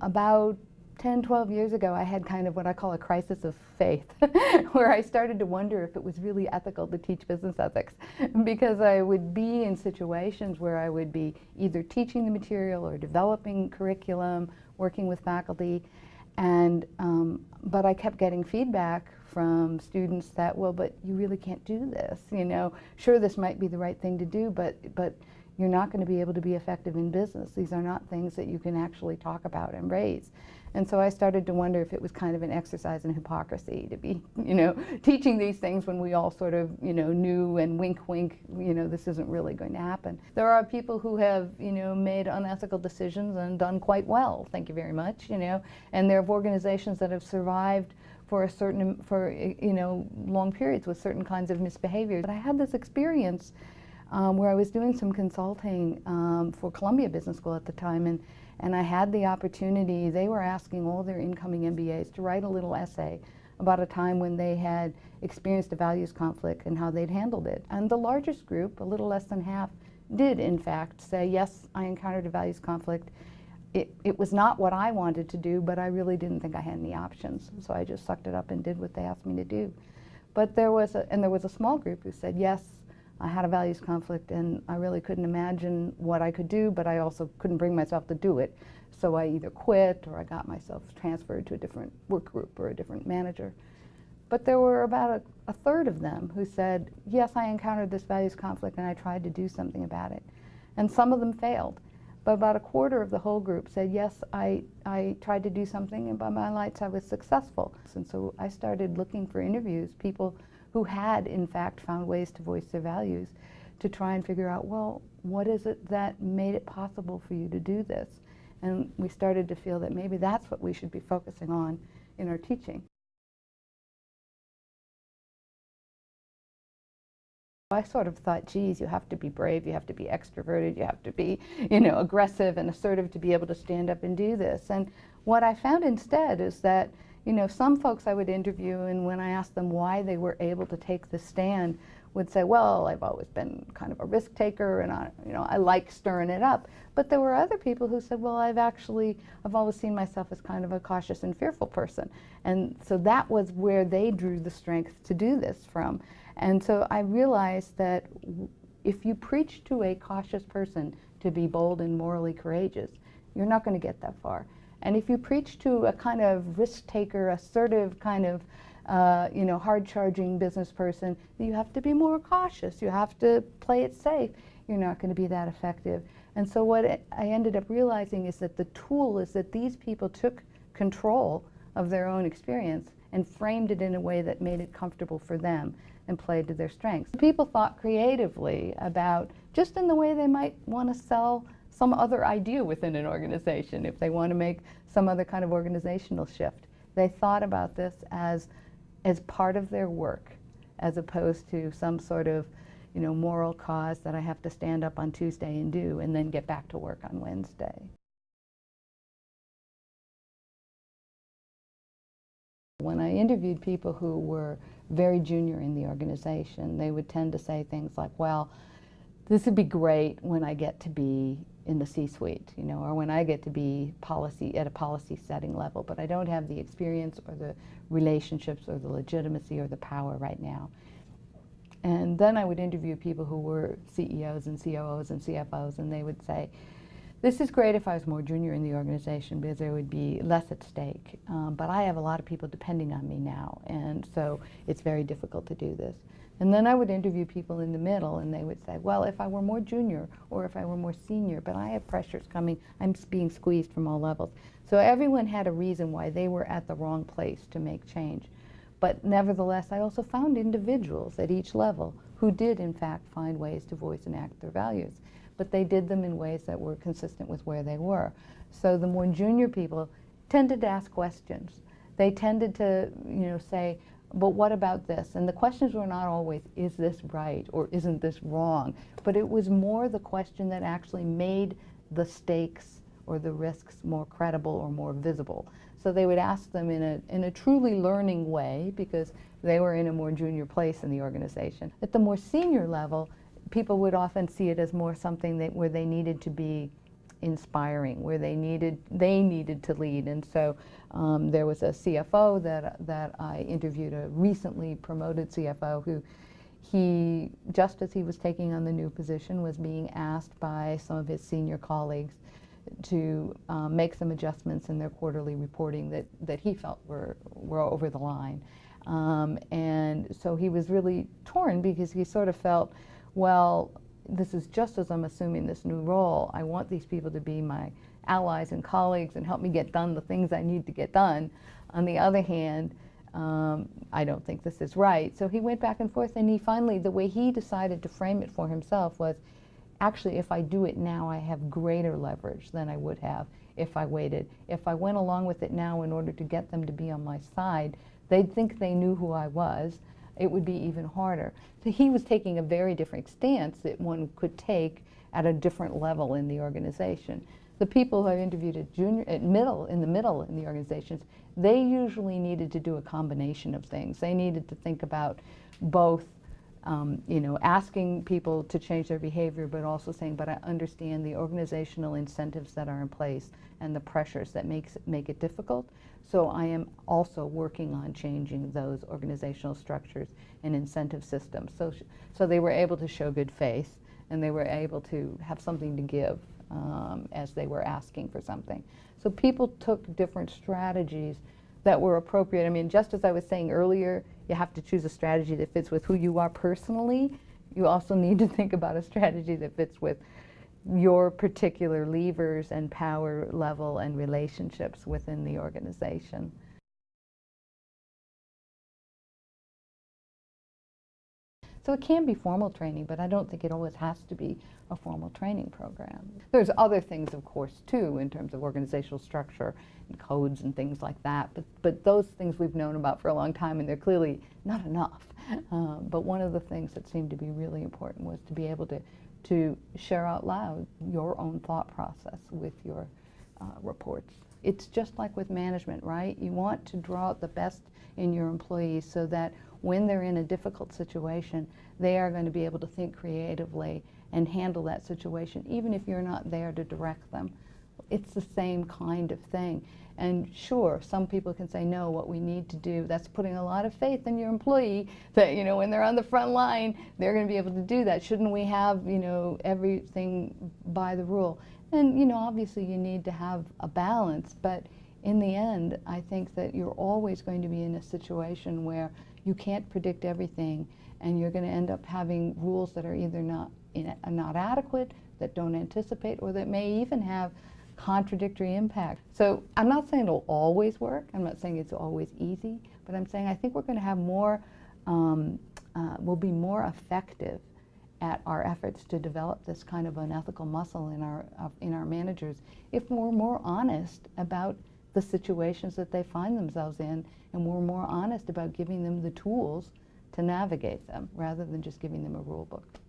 About 10, 12 years ago, I had kind of what I call a crisis of faith, where I started to wonder if it was really ethical to teach business ethics, because I would be in situations where I would be either teaching the material or developing curriculum, working with faculty, and but I kept getting feedback from students that, well, but you really can't do this, you know. Sure, this might be the right thing to do, but you're not going to be able to be effective in business. These are not things that you can actually talk about and raise. And so I started to wonder if it was kind of an exercise in hypocrisy to be, you know, teaching these things when we all sort of, you know, knew and wink, wink, you know, this isn't really going to happen. There are people who have, you know, made unethical decisions and done quite well, thank you very much, you know, and there are organizations that have survived for you know, long periods with certain kinds of misbehavior. But I had this experience where I was doing some consulting for Columbia Business School at the time, and I had the opportunity. They were asking all their incoming MBAs to write a little essay about a time when they had experienced a values conflict and how they'd handled it. And the largest group, a little less than half, did in fact say, yes, I encountered a values conflict. It was not what I wanted to do, but I really didn't think I had any options. So I just sucked it up and did what they asked me to do. But there was a small group who said, yes, I had a values conflict and I really couldn't imagine what I could do, but I also couldn't bring myself to do it. So I either quit or I got myself transferred to a different work group or a different manager. But there were about a third of them who said, yes, I encountered this values conflict and I tried to do something about it. And some of them failed. But about a quarter of the whole group said, yes, I tried to do something and by my lights I was successful. And so I started looking for interviews, people who had in fact found ways to voice their values, to try and figure out, well, what is it that made it possible for you to do this? And we started to feel that maybe that's what we should be focusing on in our teaching. I sort of thought, geez, you have to be brave, you have to be extroverted, you have to be, you know, aggressive and assertive to be able to stand up and do this. And what I found instead is that, you know, some folks I would interview, and when I asked them why they were able to take the stand, would say, well, I've always been kind of a risk taker and I like stirring it up. But there were other people who said, well, I've always seen myself as kind of a cautious and fearful person. And so that was where they drew the strength to do this from. And so I realized that if you preach to a cautious person to be bold and morally courageous, you're not going to get that far. And if you preach to a kind of risk-taker, assertive kind of, you know, hard-charging business person, you have to be more cautious. You have to play it safe. You're not going to be that effective. And so what I ended up realizing is that the tool is that these people took control of their own experience and framed it in a way that made it comfortable for them and played to their strengths. People thought creatively about, just in the way they might want to sell some other idea within an organization, if they want to make some other kind of organizational shift. They thought about this as part of their work, as opposed to some sort of, you know, moral cause that I have to stand up on Tuesday and do and then get back to work on Wednesday. When I interviewed people who were very junior in the organization, they would tend to say things like, well, this would be great when I get to be in the C-suite, you know, or when I get to be at a policy setting level, but I don't have the experience or the relationships or the legitimacy or the power right now. And then I would interview people who were CEOs and COOs and CFOs, and they would say, this is great if I was more junior in the organization because there would be less at stake, but I have a lot of people depending on me now, and so it's very difficult to do this. And then I would interview people in the middle, and they would say, well, if I were more junior or if I were more senior, but I have pressures coming, I'm being squeezed from all levels. So everyone had a reason why they were at the wrong place to make change. But nevertheless, I also found individuals at each level who did, in fact, find ways to voice and act their values. But they did them in ways that were consistent with where they were. So the more junior people tended to ask questions. They tended to, you know, say, but what about this? And the questions were not always, is this right or isn't this wrong? But it was more the question that actually made the stakes or the risks more credible or more visible. So they would ask them in a truly learning way because they were in a more junior place in the organization. At the more senior level, people would often see it as more something where they needed to be inspiring, where they needed to lead. And so there was a CFO that I interviewed, a recently promoted CFO, who just as he was taking on the new position, was being asked by some of his senior colleagues to make some adjustments in their quarterly reporting that he felt were over the line. And so he was really torn, because he sort of felt, well, this is just as I'm assuming this new role, I want these people to be my allies and colleagues and help me get done the things I need to get done. On the other hand, I don't think this is right. So he went back and forth, and he finally, the way he decided to frame it for himself was, actually, if I do it now, I have greater leverage than I would have if I waited. If I went along with it now in order to get them to be on my side, they'd think they knew who I was. It would be even harder. So he was taking a very different stance that one could take at a different level in the organization. The people who I interviewed in the middle in the organizations, they usually needed to do a combination of things. They needed to think about both asking people to change their behavior, but also saying, but I understand the organizational incentives that are in place and the pressures that make it difficult. So I am also working on changing those organizational structures and incentive systems. So they were able to show good faith, and they were able to have something to give as they were asking for something. So people took different strategies that were appropriate. I mean, just as I was saying earlier, you have to choose a strategy that fits with who you are personally. You also need to think about a strategy that fits with your particular levers and power level and relationships within the organization. So it can be formal training, but I don't think it always has to be a formal training program. There's other things, of course, too, in terms of organizational structure and codes and things like that, but those things we've known about for a long time, and they're clearly not enough. But one of the things that seemed to be really important was to be able to share out loud your own thought process with your reports. It's just like with management, right? You want to draw out the best in your employees so that when they're in a difficult situation, they are going to be able to think creatively and handle that situation, even if you're not there to direct them. It's the same kind of thing. And sure, some people can say, no, what we need to do, that's putting a lot of faith in your employee, that, when they're on the front line, they're going to be able to do that. Shouldn't we have, everything by the rule? And, obviously you need to have a balance, but in the end, I think that you're always going to be in a situation where you can't predict everything, and you're going to end up having rules that are either not adequate, that don't anticipate, or that may even have contradictory impact. So I'm not saying it'll always work. I'm not saying it's always easy, but I'm saying I think we're going to have more, we'll be more effective at our efforts to develop this kind of unethical muscle in our managers if we're more honest about the situations that they find themselves in, and we're more honest about giving them the tools to navigate them rather than just giving them a rule book.